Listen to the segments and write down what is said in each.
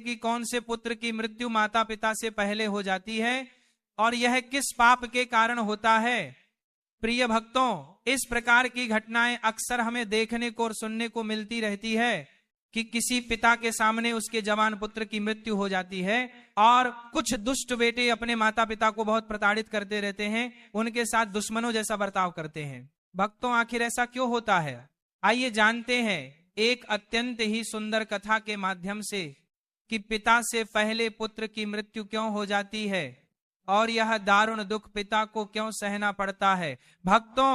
कि कौन से पुत्र की मृत्यु माता पिता से पहले हो जाती है और यह किस पाप के कारण होता है। प्रिय भक्तों, इस प्रकार की घटनाएं अक्सर हमें देखने को और सुनने को मिलती रहती है कि किसी पिता के सामने उसके जवान पुत्र की मृत्यु हो जाती है और कुछ दुष्ट बेटे अपने माता पिता को बहुत प्रताड़ित करते रहते हैं, उनके साथ दुश्मनों जैसा बर्ताव करते हैं। भक्तों, आखिर ऐसा क्यों होता है? आइए जानते हैं एक अत्यंत ही सुंदर कथा के माध्यम से कि पिता से पहले पुत्र की मृत्यु क्यों हो जाती है और यह दारुण दुख पिता को क्यों सहना पड़ता है। भक्तों,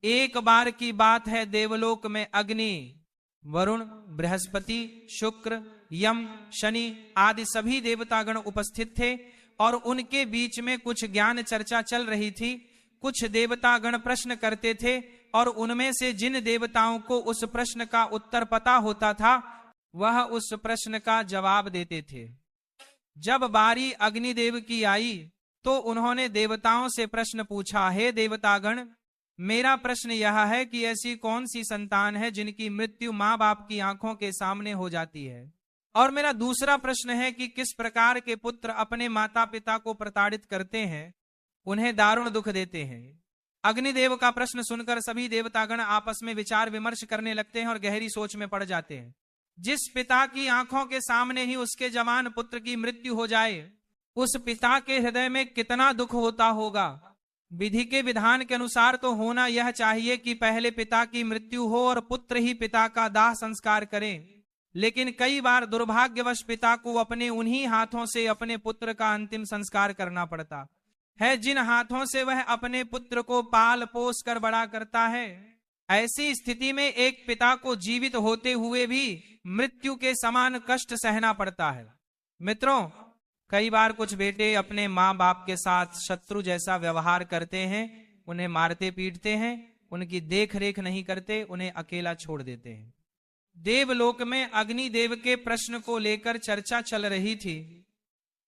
एक बार की बात है, देवलोक में अग्नि, वरुण, बृहस्पति, शुक्र, यम, शनि आदि सभी देवतागण उपस्थित थे और उनके बीच में कुछ ज्ञान चर्चा चल रही थी। कुछ देवतागण प्रश्न करते थे और उनमें से जिन देवताओं को उस प्रश्न का उत्तर पता होता था वह उस प्रश्न का जवाब देते थे। जब बारी अग्निदेव की आई तो उन्होंने देवताओं से प्रश्न पूछा, हे देवतागण, मेरा प्रश्न यह है कि ऐसी कौन सी संतान है जिनकी मृत्यु माँ बाप की आंखों के सामने हो जाती है। और मेरा दूसरा प्रश्न है कि किस प्रकार के पुत्र अपने माता पिता को प्रताड़ित करते हैं, उन्हें दारुण दुख देते हैं। अग्निदेव का प्रश्न सुनकर सभी देवतागण आपस में विचार विमर्श करने लगते हैं और गहरी सोच में पड़ जाते हैं। जिस पिता की आंखों के सामने ही उसके जवान पुत्र की मृत्यु हो जाए, उस पिता के हृदय में कितना दुख होता होगा। विधि के विधान के अनुसार तो होना यह चाहिए कि पहले पिता की मृत्यु हो और पुत्र ही पिता का दाह संस्कार करें, लेकिन कई बार दुर्भाग्यवश पिता को अपने उन्हीं हाथों से अपने पुत्र का अंतिम संस्कार करना पड़ता है जिन हाथों से वह अपने पुत्र को पाल पोस कर बड़ा करता है। ऐसी स्थिति में एक पिता को जीवित होते हुए भी मृत्यु के समान कष्ट सहना पड़ता है। मित्रों, कई बार कुछ बेटे अपने माँ बाप के साथ शत्रु जैसा व्यवहार करते हैं, उन्हें मारते पीटते हैं, उनकी देख रेख नहीं करते, उन्हें अकेला छोड़ देते हैं। देवलोक में अग्निदेव के प्रश्न को लेकर चर्चा चल रही थी।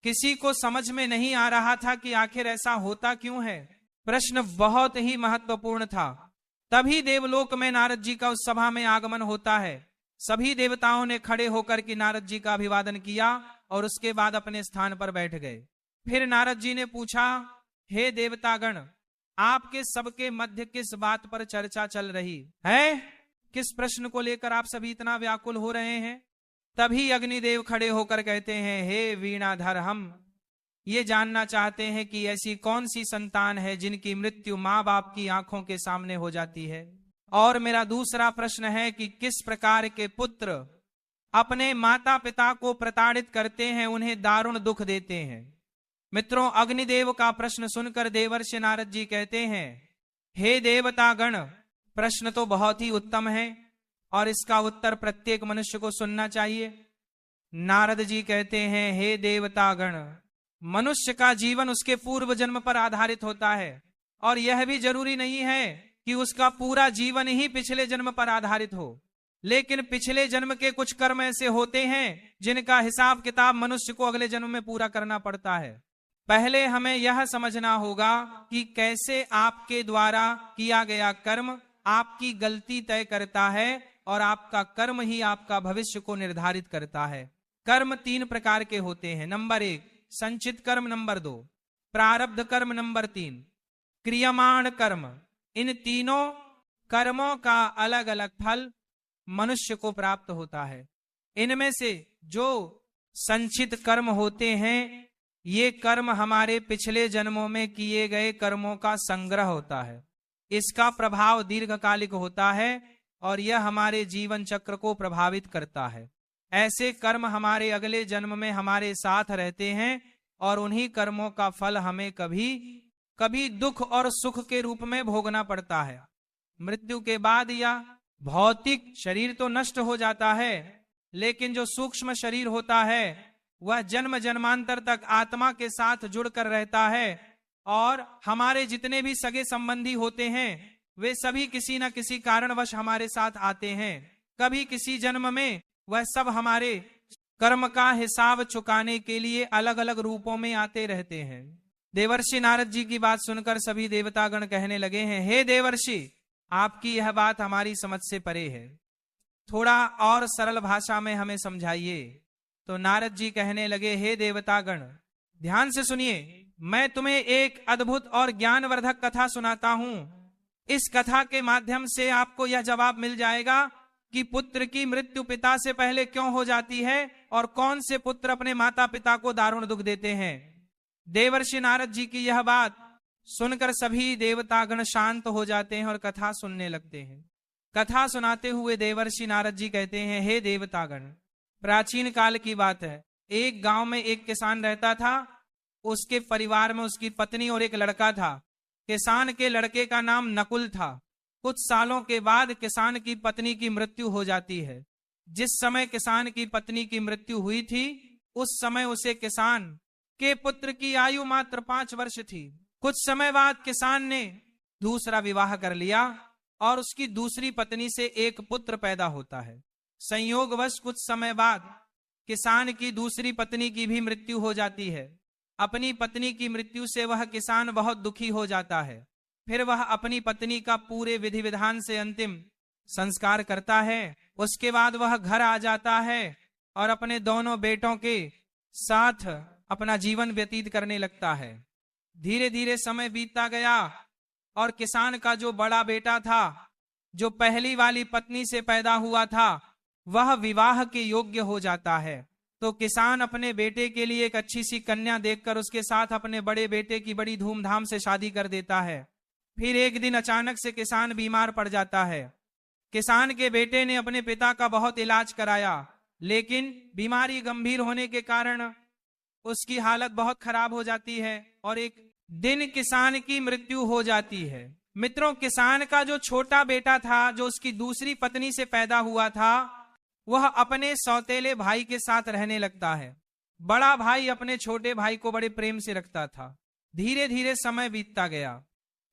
किसी को समझ में नहीं आ रहा था कि आखिर ऐसा होता क्यों है। प्रश्न बहुत ही महत्वपूर्ण था। तभी देवलोक में नारद जी का उस सभा में आगमन होता है। सभी देवताओं ने खड़े होकर के नारद जी का अभिवादन किया और उसके बाद अपने स्थान पर बैठ गए। फिर नारद जी ने पूछा, हे देवतागण, आपके सबके मध्य किस बात पर चर्चा चल रही है? किस प्रश्न को लेकर आप सभी इतना व्याकुल हो रहे हैं? तभी अग्निदेव खड़े होकर कहते हैं, हे वीणाधर, हम ये जानना चाहते हैं कि ऐसी कौन सी संतान है जिनकी मृत्यु माँ बाप की आंखों के सामने हो जाती है। और मेरा दूसरा प्रश्न है कि किस प्रकार के पुत्र अपने माता पिता को प्रताड़ित करते हैं, उन्हें दारुण दुख देते हैं। मित्रों, अग्निदेव का प्रश्न सुनकर देवर्षि नारद जी कहते हैं, हे देवतागण, प्रश्न तो बहुत ही उत्तम है और इसका उत्तर प्रत्येक मनुष्य को सुनना चाहिए। नारद जी कहते हैं, हे देवतागण, मनुष्य का जीवन उसके पूर्व जन्म पर आधारित होता है और यह भी जरूरी नहीं है कि उसका पूरा जीवन ही पिछले जन्म पर आधारित हो, लेकिन पिछले जन्म के कुछ कर्म ऐसे होते हैं जिनका हिसाब किताब मनुष्य को अगले जन्म में पूरा करना पड़ता है। पहले हमें यह समझना होगा कि कैसे आपके द्वारा किया गया कर्म आपकी गलती तय करता है और आपका कर्म ही आपका भविष्य को निर्धारित करता है। कर्म 3 प्रकार के होते हैं। नंबर 1 संचित कर्म, नंबर 2 प्रारब्ध कर्म, नंबर 3 क्रियमाण कर्म। इन तीनों कर्मों का अलग अलग फल मनुष्य को प्राप्त होता है। इनमें से जो संचित कर्म होते हैं, ये कर्म हमारे पिछले जन्मों में किए गए कर्मों का संग्रह होता है। इसका प्रभाव दीर्घकालिक होता है और यह हमारे जीवन चक्र को प्रभावित करता है। ऐसे कर्म हमारे अगले जन्म में हमारे साथ रहते हैं और उन्हीं कर्मों का फल हमें कभी कभी दुख और सुख के रूप में भोगना पड़ता है। मृत्यु के बाद यह भौतिक शरीर तो नष्ट हो जाता है, लेकिन जो सूक्ष्म शरीर होता है वह जन्म जन्मांतर तक आत्मा के साथ जुड़कर रहता है और हमारे जितने भी सगे संबंधी होते हैं वे सभी किसी न किसी कारणवश हमारे साथ आते हैं। कभी किसी जन्म में वह सब हमारे कर्म का हिसाब चुकाने के लिए अलग अलग रूपों में आते रहते हैं। देवर्षि नारद जी की बात सुनकर सभी देवतागण कहने लगे हैं, हे देवर्षि, आपकी यह बात हमारी समझ से परे है, थोड़ा और सरल भाषा में हमें समझाइए। तो नारद जी कहने लगे, हे देवतागण, ध्यान से सुनिए, मैं तुम्हें एक अद्भुत और ज्ञानवर्धक कथा सुनाता हूं। इस कथा के माध्यम से आपको यह जवाब मिल जाएगा कि पुत्र की मृत्यु पिता से पहले क्यों हो जाती है और कौन से पुत्र अपने माता पिता को दारुण दुख देते हैं। देवर्षि नारद जी की यह बात सुनकर सभी देवतागण शांत हो जाते हैं और कथा सुनने लगते हैं। कथा सुनाते हुए देवर्षि नारद जी कहते हैं, हे देवतागण, प्राचीन काल की बात है। एक गांव में एक किसान रहता था। उसके परिवार में उसकी पत्नी और एक लड़का था। किसान के लड़के का नाम नकुल था। कुछ सालों के बाद किसान की पत्नी की मृत्यु हो जाती है। जिस समय किसान की पत्नी की मृत्यु हुई थी, उस समय उसे किसान के पुत्र की आयु मात्र 5 वर्ष थी। कुछ समय बाद किसान ने दूसरा विवाह कर लिया और उसकी दूसरी पत्नी से एक पुत्र पैदा होता है। संयोगवश कुछ समय बाद किसान की दूसरी पत्नी की भी मृत्यु हो जाती है। अपनी पत्नी की मृत्यु से वह किसान बहुत दुखी हो जाता है। फिर वह अपनी पत्नी का पूरे विधि विधान से अंतिम संस्कार करता है। उसके बाद वह घर आ जाता है और अपने दोनों बेटों के साथ अपना जीवन व्यतीत करने लगता है। धीरे धीरे समय बीतता गया और किसान का जो बड़ा बेटा था, जो पहली वाली पत्नी से पैदा हुआ था, वह विवाह के योग्य हो जाता है। तो किसान अपने बेटे के लिए एक अच्छी सी कन्या देखकर उसके साथ अपने बड़े बेटे की बड़ी धूमधाम से शादी कर देता है। फिर एक दिन अचानक से किसान बीमार पड़ जाता है। किसान के बेटे ने अपने पिता का बहुत इलाज कराया, लेकिन बीमारी गंभीर होने के कारण उसकी हालत बहुत खराब हो जाती है और एक दिन किसान की मृत्यु हो जाती है। मित्रों, किसान का जो छोटा बेटा था, जो उसकी दूसरी पत्नी से पैदा हुआ था, वह अपने सौतेले भाई के साथ रहने लगता है। बड़ा भाई अपने छोटे भाई को बड़े प्रेम से रखता था। धीरे धीरे समय बीतता गया।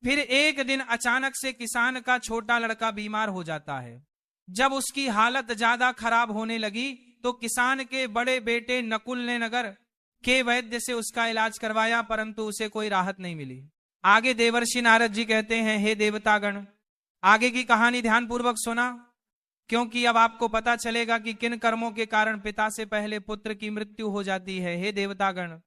फिर एक दिन अचानक से किसान का छोटा लड़का बीमार हो जाता है। जब उसकी हालत ज्यादा खराब होने लगी तो किसान के बड़े बेटे नकुल ने नगर के वैद्य से उसका इलाज करवाया, परंतु उसे कोई राहत नहीं मिली। आगे देवर्षि नारद जी कहते हैं, हे देवतागण, आगे की कहानी ध्यानपूर्वक सुना, क्योंकि अब आपको पता चलेगा कि किन कर्मों के कारण पिता से पहले पुत्र की मृत्यु हो जाती है। हे देवतागण,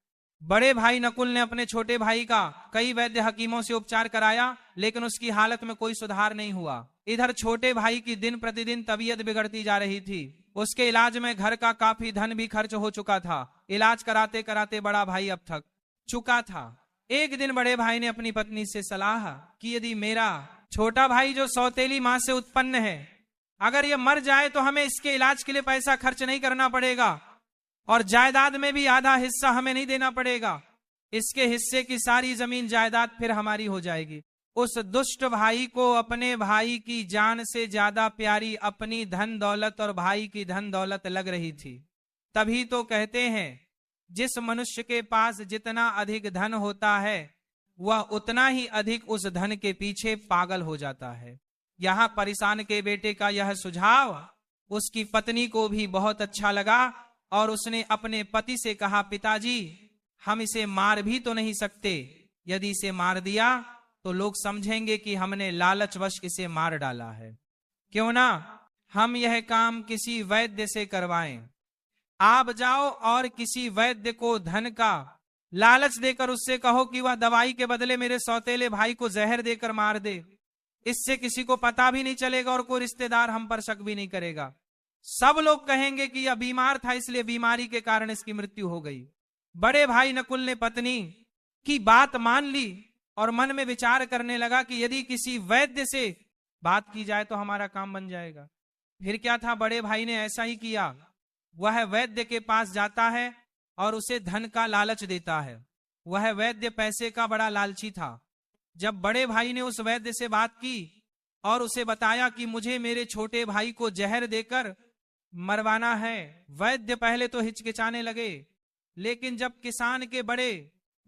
बड़े भाई नकुल ने अपने छोटे भाई का कई वैद्य हकीमों से उपचार कराया, लेकिन उसकी हालत में कोई सुधार नहीं हुआ। इधर छोटे भाई की दिन प्रतिदिन तबीयत बिगड़ती जा रही थी। उसके इलाज में घर का काफी धन भी खर्च हो चुका था। इलाज कराते कराते बड़ा भाई अब थक चुका था। एक दिन बड़े भाई ने अपनी पत्नी से सलाह कि यदि मेरा छोटा भाई जो सौतेली मां से उत्पन्न है, अगर ये मर जाए तो हमें इसके इलाज के लिए पैसा खर्च नहीं करना पड़ेगा और जायदाद में भी आधा हिस्सा हमें नहीं देना पड़ेगा। इसके हिस्से की सारी जमीन जायदाद फिर हमारी हो जाएगी। उस दुष्ट भाई को अपने भाई की जान से ज्यादा प्यारी अपनी धन दौलत और भाई की धन दौलत लग रही थी। तभी तो कहते हैं, जिस मनुष्य के पास जितना अधिक धन होता है, वह उतना ही अधिक उस धन के पीछे पागल हो जाता है। यहाँ परिसान के बेटे का यह सुझाव उसकी पत्नी को भी बहुत अच्छा लगा और उसने अपने पति से कहा, पिताजी, हम इसे मार भी तो नहीं सकते। यदि इसे मार दिया तो लोग समझेंगे कि हमने लालचवश इसे मार डाला है। क्यों ना हम यह काम किसी वैद्य से करवाएं। आप जाओ और किसी वैद्य को धन का लालच देकर उससे कहो कि वह दवाई के बदले मेरे सौतेले भाई को जहर देकर मार दे। इससे किसी को पता भी नहीं चलेगा और कोई रिश्तेदार हम पर शक भी नहीं करेगा। सब लोग कहेंगे कि यह बीमार था, इसलिए बीमारी के कारण इसकी मृत्यु हो गई। बड़े भाई नकुल ने पत्नी की बात मान ली और मन में विचार करने लगा कि यदि किसी वैद्य से बात की जाए तो हमारा काम बन जाएगा। फिर क्या था, बड़े भाई ने ऐसा ही किया। वह वैद्य के पास जाता है और उसे धन का लालच देता है। वह वैद्य पैसे का बड़ा लालची था। जब बड़े भाई ने उस वैद्य से बात की और उसे बताया कि मुझे मेरे छोटे भाई को जहर देकर मरवाना है, वैद्य पहले तो हिचकिचाने लगे, लेकिन जब किसान के बड़े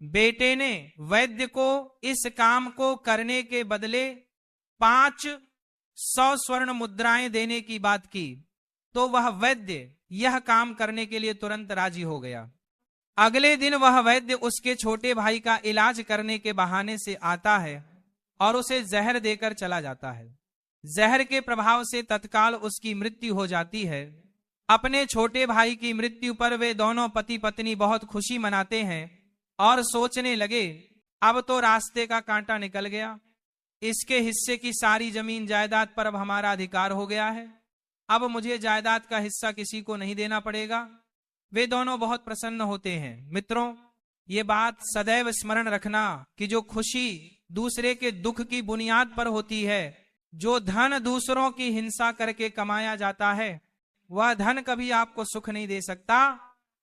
बेटे ने वैद्य को इस काम को करने के बदले 500 स्वर्ण मुद्राएं देने की बात की, तो वह वैद्य यह काम करने के लिए तुरंत राजी हो गया। अगले दिन वह वैद्य उसके छोटे भाई का इलाज करने के बहाने से आता है और उसे जहर देकर चला जाता है। जहर के प्रभाव से तत्काल उसकी मृत्यु हो जाती है अपने छोटे भाई की मृत्यु पर वे दोनों पति पत्नी बहुत खुशी मनाते हैं और सोचने लगे अब तो रास्ते का कांटा निकल गया, इसके हिस्से की सारी जमीन जायदाद पर अब हमारा अधिकार हो गया है, अब मुझे जायदाद का हिस्सा किसी को नहीं देना पड़ेगा। वे दोनों बहुत प्रसन्न होते हैं। मित्रों, ये बात सदैव स्मरण रखना कि जो खुशी दूसरे के दुख की बुनियाद पर होती है, जो धन दूसरों की हिंसा करके कमाया जाता है, वह धन कभी आपको सुख नहीं दे सकता।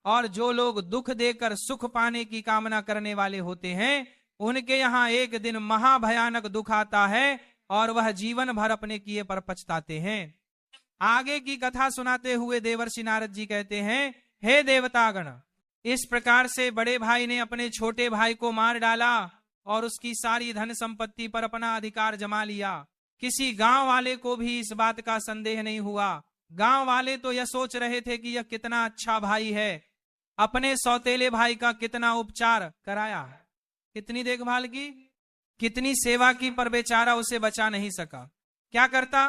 और जो लोग दुख देकर सुख पाने की कामना करने वाले होते हैं, उनके यहाँ एक दिन महाभयानक दुख आता है और वह जीवन भर अपने किए पर पछताते हैं। आगे की कथा सुनाते हुए देवर्षि नारद जी कहते हैं, हे देवतागण, इस प्रकार से बड़े भाई ने अपने छोटे भाई को मार डाला और उसकी सारी धन संपत्ति पर अपना अधिकार जमा लिया। किसी गांव वाले को भी इस बात का संदेह नहीं हुआ। गांव वाले तो यह सोच रहे थे कि यह कितना अच्छा भाई है, अपने सौतेले भाई का कितना उपचार कराया, कितनी देखभाल की, कितनी सेवा की, पर बेचारा उसे बचा नहीं सका। क्या करता,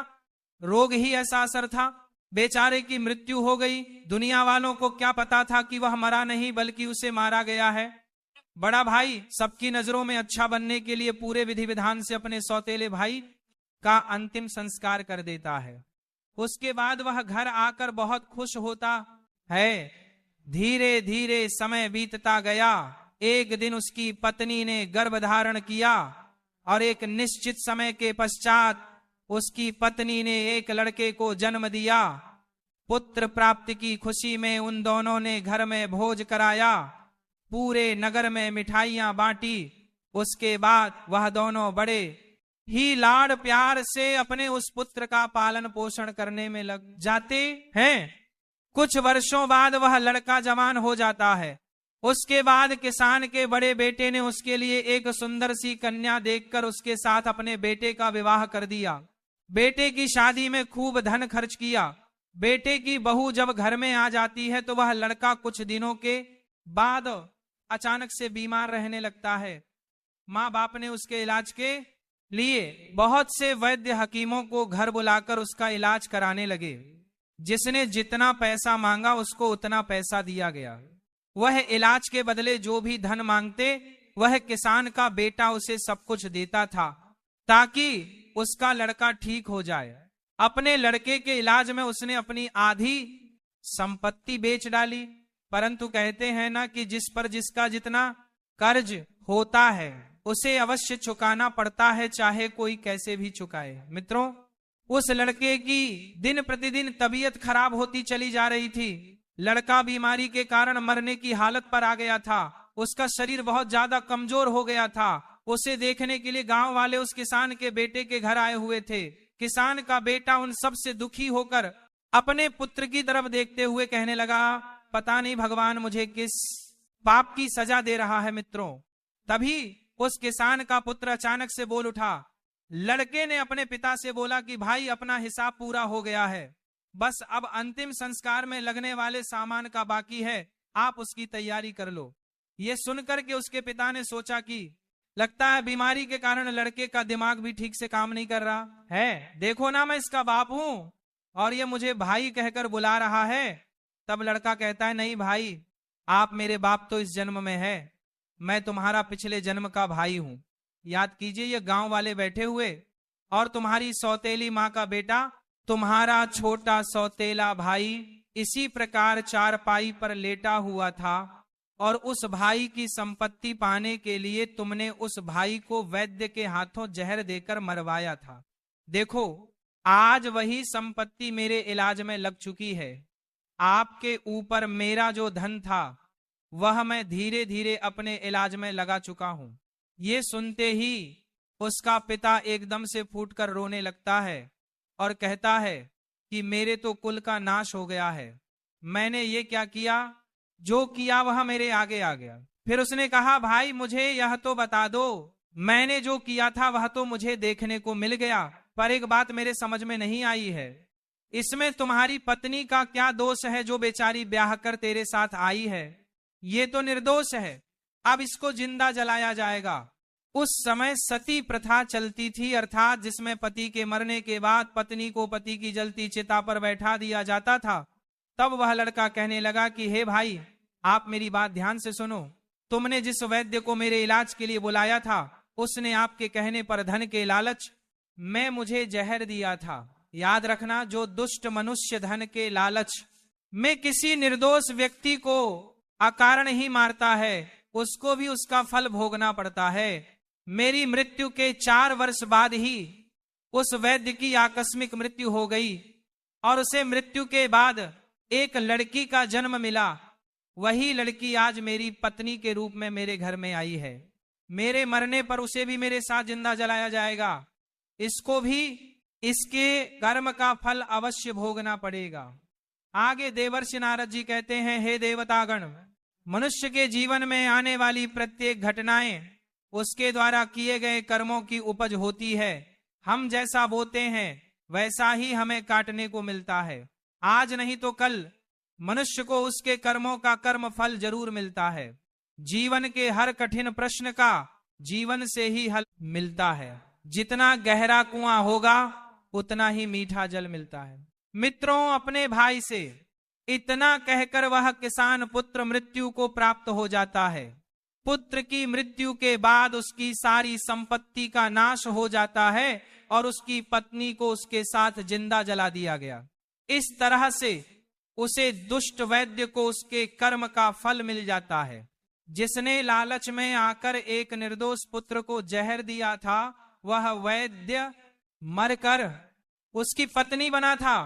रोग ही ऐसा असर था, बेचारे की मृत्यु हो गई। दुनिया वालों को क्या पता था कि वह मरा नहीं बल्कि उसे मारा गया है। बड़ा भाई सबकी नजरों में अच्छा बनने के लिए पूरे विधि विधान से अपने सौतेले भाई का अंतिम संस्कार कर देता है। उसके बाद वह घर आकर बहुत खुश होता है। धीरे धीरे समय बीतता गया। एक दिन उसकी पत्नी ने गर्भ धारण किया और एक निश्चित समय के पश्चात उसकी पत्नी ने एक लड़के को जन्म दिया। पुत्र प्राप्ति की खुशी में उन दोनों ने घर में भोज कराया, पूरे नगर में मिठाइयां बांटी। उसके बाद वह दोनों बड़े ही लाड़ प्यार से अपने उस पुत्र का पालन पोषण करने में लग जाते हैं। कुछ वर्षों बाद वह लड़का जवान हो जाता है। उसके बाद किसान के बड़े बेटे ने उसके लिए एक सुंदर सी कन्या देखकर उसके साथ अपने बेटे का विवाह कर दिया। बेटे की शादी में खूब धन खर्च किया। बेटे की बहू जब घर में आ जाती है तो वह लड़का कुछ दिनों के बाद अचानक से बीमार रहने लगता है। माँ बाप ने उसके इलाज के लिए बहुत से वैद्य हकीमों को घर बुलाकर उसका इलाज कराने लगे। जिसने जितना पैसा मांगा उसको उतना पैसा दिया गया। वह इलाज के बदले जो भी धन मांगते वह किसान का बेटा उसे सब कुछ देता था ताकि उसका लड़का ठीक हो जाए। अपने लड़के के इलाज में उसने अपनी आधी संपत्ति बेच डाली। परंतु कहते हैं ना कि जिस पर जिसका जितना कर्ज होता है उसे अवश्य चुकाना पड़ता है, चाहे कोई कैसे भी चुकाए। मित्रों, उस लड़के की दिन प्रतिदिन तबीयत खराब होती चली जा रही थी। लड़का बीमारी के कारण मरने की हालत पर आ गया था। उसका शरीर बहुत ज्यादा कमजोर हो गया था। उसे देखने के लिए गांव वाले उस किसान के बेटे के घर आए हुए थे। किसान का बेटा उन सब से दुखी होकर अपने पुत्र की तरफ देखते हुए कहने लगा, पता नहीं भगवान मुझे किस पाप की सजा दे रहा है। मित्रों, तभी उस किसान का पुत्र अचानक से बोल उठा। लड़के ने अपने पिता से बोला कि भाई, अपना हिसाब पूरा हो गया है, बस अब अंतिम संस्कार में लगने वाले सामान का बाकी है, आप उसकी तैयारी कर लो। ये सुनकर के उसके पिता ने सोचा कि लगता है बीमारी के कारण लड़के का दिमाग भी ठीक से काम नहीं कर रहा है। देखो ना, मैं इसका बाप हूं और ये मुझे भाई कहकर बुला रहा है। तब लड़का कहता है, नहीं भाई, आप मेरे बाप तो इस जन्म में है, मैं तुम्हारा पिछले जन्म का भाई हूं। याद कीजिए, ये गांव वाले बैठे हुए और तुम्हारी सौतेली माँ का बेटा, तुम्हारा छोटा सौतेला भाई इसी प्रकार चारपाई पर लेटा हुआ था और उस भाई की संपत्ति पाने के लिए तुमने उस भाई को वैद्य के हाथों जहर देकर मरवाया था। देखो, आज वही संपत्ति मेरे इलाज में लग चुकी है। आपके ऊपर मेरा जो धन था वह मैं धीरे धीरे अपने इलाज में लगा चुका हूं। ये सुनते ही उसका पिता एकदम से फूटकर रोने लगता है और कहता है कि मेरे तो कुल का नाश हो गया है। मैंने ये क्या किया, जो किया वह मेरे आगे आ गया। फिर उसने कहा, भाई मुझे यह तो बता दो, मैंने जो किया था वह तो मुझे देखने को मिल गया, पर एक बात मेरे समझ में नहीं आई है, इसमें तुम्हारी पत्नी का क्या दोष है जो बेचारी ब्याह कर तेरे साथ आई है? ये तो निर्दोष है, अब इसको जिंदा जलाया जाएगा। उस समय सती प्रथा चलती थी, अर्थात जिसमें पति के मरने के बाद पत्नी को पति की जलती चिता पर बैठा दिया जाता था तब वह लड़का कहने लगा कि हे भाई, आप मेरी बात ध्यान से सुनो। तुमने जिस वैद्य को मेरे इलाज के लिए बुलाया था, उसने आपके कहने पर धन के लालच में मुझे जहर दिया था। याद रखना, जो दुष्ट मनुष्य धन के लालच में किसी निर्दोष व्यक्ति को अकारण ही मारता है, उसको भी उसका फल भोगना पड़ता है। मेरी मृत्यु के 4 वर्ष बाद ही उस वैद्य की आकस्मिक मृत्यु हो गई और उसे मृत्यु के बाद एक लड़की का जन्म मिला। वही लड़की आज मेरी पत्नी के रूप में मेरे घर में आई है। मेरे मरने पर उसे भी मेरे साथ जिंदा जलाया जाएगा। इसको भी इसके कर्म का फल अवश्य भोगना पड़ेगा। आगे देवर्षि नारद जी कहते हैं, हे देवतागण, मनुष्य के जीवन में आने वाली प्रत्येक घटनाएं उसके द्वारा किए गए कर्मों की उपज होती है। हम जैसा बोते हैं वैसा ही हमें काटने को मिलता है। आज नहीं तो कल मनुष्य को उसके कर्मों का कर्म फल जरूर मिलता है। जीवन के हर कठिन प्रश्न का जीवन से ही हल मिलता है। जितना गहरा कुआं होगा उतना ही मीठा जल मिलता है। मित्रों, अपने भाई से इतना कहकर वह किसान पुत्र मृत्यु को प्राप्त हो जाता है। पुत्र की मृत्यु के बाद उसकी सारी संपत्ति का नाश हो जाता है और उसकी पत्नी को उसके साथ जिंदा जला दिया गया। इस तरह से उसे दुष्ट वैद्य को उसके कर्म का फल मिल जाता है। जिसने लालच में आकर एक निर्दोष पुत्र को जहर दिया था, वह वैद्य मरकर उसकी पत्नी बना था।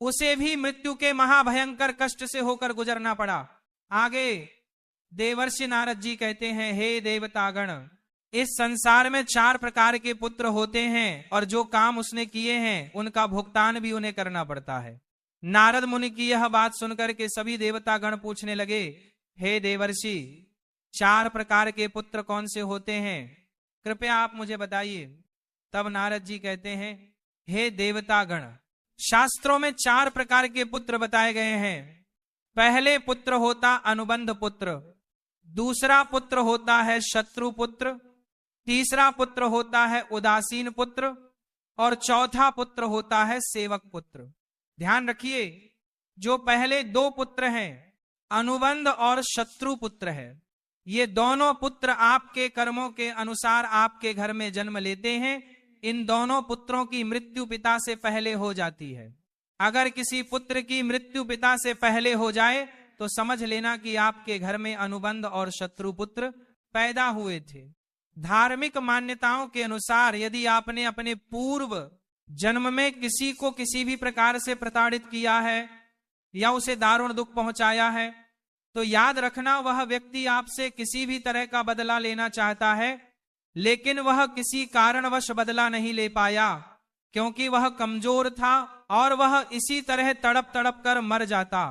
उसे भी मृत्यु के महाभयंकर कष्ट से होकर गुजरना पड़ा। आगे देवर्षि नारद जी कहते हैं, हे देवतागण, इस संसार में 4 प्रकार के पुत्र होते हैं और जो काम उसने किए हैं उनका भुगतान भी उन्हें करना पड़ता है। नारद मुनि की यह बात सुनकर के सभी देवतागण पूछने लगे, हे देवर्षि, 4 प्रकार के पुत्र कौन से होते हैं? कृपया आप मुझे बताइए। तब नारद जी कहते हैं, हे देवतागण, शास्त्रों में 4 प्रकार के पुत्र बताए गए हैं। पहले पुत्र होता अनुबंध पुत्र, दूसरा पुत्र होता है शत्रु पुत्र, तीसरा पुत्र होता है उदासीन पुत्र और चौथा पुत्र होता है सेवक पुत्र। ध्यान रखिए, जो पहले 2 पुत्र हैं, अनुबंध और शत्रु पुत्र है, ये दोनों पुत्र आपके कर्मों के अनुसार आपके घर में जन्म लेते हैं। इन दोनों पुत्रों की मृत्यु पिता से पहले हो जाती है। अगर किसी पुत्र की मृत्यु पिता से पहले हो जाए तो समझ लेना कि आपके घर में अनुबंध और शत्रु पुत्र पैदा हुए थे। धार्मिक मान्यताओं के अनुसार यदि आपने अपने पूर्व जन्म में किसी को किसी भी प्रकार से प्रताड़ित किया है या उसे दारुण दुख पहुंचाया है, तो याद रखना वह व्यक्ति आपसे किसी भी तरह का बदला लेना चाहता है, लेकिन वह किसी कारणवश बदला नहीं ले पाया क्योंकि वह कमजोर था और वह इसी तरह तड़प तड़प कर मर जाता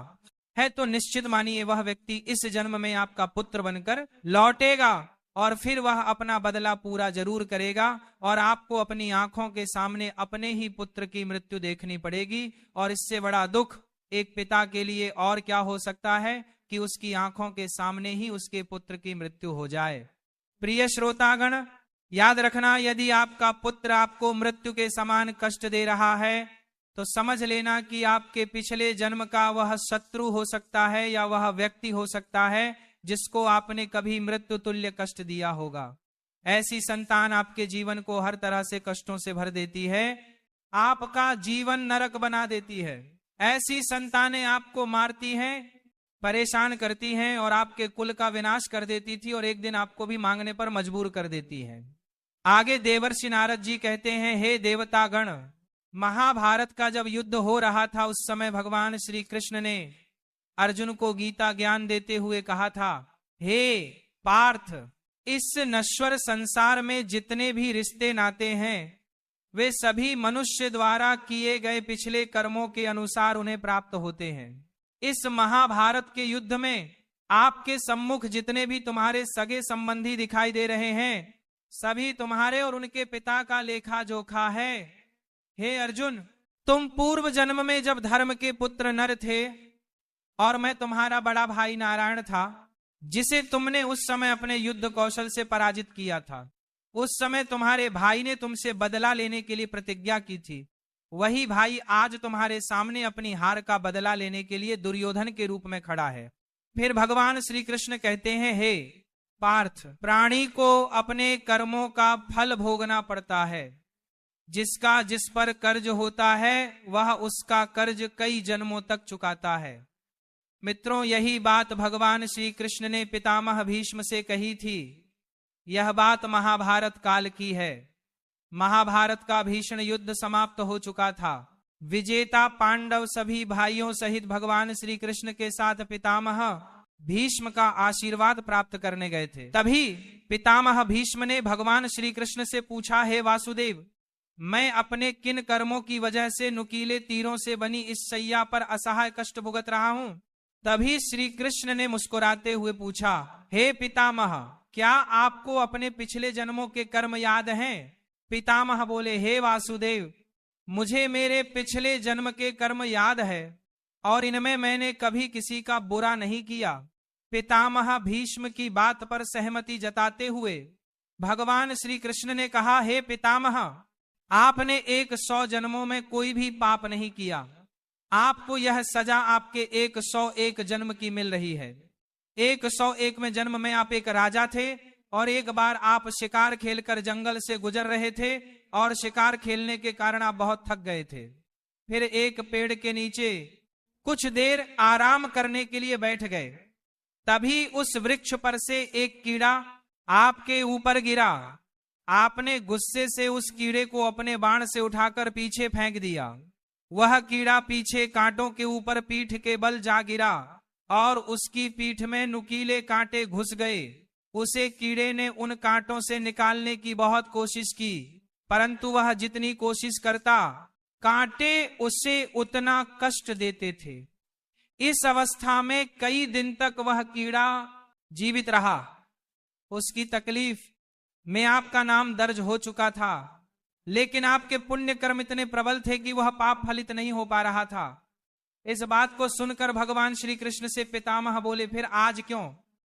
है। तो निश्चित मानिए वह व्यक्ति इस जन्म में आपका पुत्र बनकर लौटेगा और फिर वह अपना बदला पूरा जरूर करेगा और आपको अपनी आंखों के सामने अपने ही पुत्र की मृत्यु देखनी पड़ेगी। और इससे बड़ा दुख एक पिता के लिए और क्या हो सकता है कि उसकी आंखों के सामने ही उसके पुत्र की मृत्यु हो जाए। प्रिय श्रोतागण, याद रखना, यदि आपका पुत्र आपको मृत्यु के समान कष्ट दे रहा है तो समझ लेना कि आपके पिछले जन्म का वह शत्रु हो सकता है या वह व्यक्ति हो सकता है जिसको आपने कभी मृत्यु तुल्य कष्ट दिया होगा। ऐसी संतान आपके जीवन को हर तरह से कष्टों से भर देती है, आपका जीवन नरक बना देती है। ऐसी संतानें आपको मारती हैं, परेशान करती हैं और आपके कुल का विनाश कर देती थी और एक दिन आपको भी मांगने पर मजबूर कर देती है। आगे देवर्षि नारद जी कहते हैं, हे देवतागण, महाभारत का जब युद्ध हो रहा था उस समय भगवान श्री कृष्ण ने अर्जुन को गीता ज्ञान देते हुए कहा था, हे पार्थ, इस नश्वर संसार में जितने भी रिश्ते नाते हैं वे सभी मनुष्य द्वारा किए गए पिछले कर्मों के अनुसार उन्हें प्राप्त होते हैं। इस महाभारत के युद्ध में आपके सम्मुख जितने भी तुम्हारे सगे संबंधी दिखाई दे रहे हैं सभी तुम्हारे और उनके पिता का लेखा जोखा है। हे अर्जुन, तुम पूर्व जन्म में जब धर्म के पुत्र नर थे और मैं तुम्हारा बड़ा भाई नारायण था जिसे तुमने उस समय अपने युद्ध कौशल से पराजित किया था, उस समय तुम्हारे भाई ने तुमसे बदला लेने के लिए प्रतिज्ञा की थी वही भाई आज तुम्हारे सामने अपनी हार का बदला लेने के लिए दुर्योधन के रूप में खड़ा है। फिर भगवान श्री कृष्ण कहते हैं, हे पार्थ, प्राणी को अपने कर्मों का फल भोगना पड़ता है। जिसका जिस पर कर्ज होता है वह उसका कर्ज कई जन्मों तक चुकाता है। मित्रों, यही बात भगवान श्री कृष्ण ने पितामह भीष्म से कही थी। यह बात महाभारत काल की है। महाभारत का भीषण युद्ध समाप्त हो चुका था। विजेता पांडव सभी भाइयों सहित भगवान श्री कृष्ण के साथ पितामह भीष्म का आशीर्वाद प्राप्त करने गए थे। तभी पितामह भीष्म ने भगवान श्री कृष्ण से पूछा, हे वासुदेव, मैं अपने किन कर्मों की वजह से नुकीले तीरों से बनी इस सैया पर असहाय कष्ट भुगत रहा हूं? तभी श्री कृष्ण ने मुस्कुराते हुए पूछा, हे पितामह, क्या आपको अपने पिछले जन्मों के कर्म याद हैं? पितामह बोले, हे वासुदेव, मुझे मेरे पिछले जन्म के कर्म याद है और इनमें मैंने कभी किसी का बुरा नहीं किया। पितामह भीष्म की बात पर सहमति जताते हुए भगवान श्री कृष्ण ने कहा, हे पितामह, आपने 100 जन्मों में कोई भी पाप नहीं किया। आपको यह सजा आपके 101 जन्म की मिल रही है। 101 में जन्म में आप एक राजा थे और एक बार आप शिकार खेलकर जंगल से गुजर रहे थे और शिकार खेलने के कारण आप बहुत थक गए थे। फिर एक पेड़ के नीचे कुछ देर आराम करने के लिए बैठ गए। तभी उस वृक्ष पर से एक कीड़ा आपके ऊपर गिरा। आपने गुस्से से उस कीड़े को अपने बाण से उठाकर पीछे फेंक दिया। वह कीड़ा पीछे कांटों के ऊपर पीठ के बल जा गिरा और उसकी पीठ में नुकीले कांटे घुस गए। उसे कीड़े ने उन कांटों से निकालने की बहुत कोशिश की, परंतु वह जितनी कोशिश करता, कांटे उसे उतना कष्ट देते थे। इस अवस्था में कई दिन तक वह कीड़ा जीवित रहा। उसकी तकलीफ में आपका नाम दर्ज हो चुका था, लेकिन आपके पुण्य कर्म इतने प्रबल थे कि वह पाप फलित नहीं हो पा रहा था। इस बात को सुनकर भगवान श्री कृष्ण से पितामह बोले, फिर आज क्यों?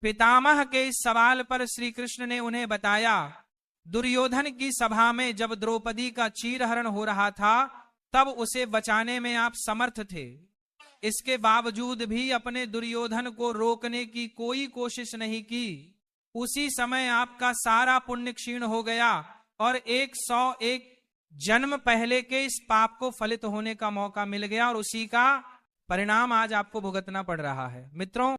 पितामह के इस सवाल पर श्री कृष्ण ने उन्हें बताया, दुर्योधन की सभा में जब द्रौपदी का चीरहरण हो रहा था, तब उसे बचाने में आप समर्थ थे। इसके बावजूद भी अपने दुर्योधन को रोकने की कोई कोशिश नहीं की। उसी समय आपका सारा पुण्य क्षीण हो गया और 101 जन्म पहले के इस पाप को फलित होने का मौका मिल गया और उसी का परिणाम आज आपको भुगतना पड़ रहा है। मित्रों,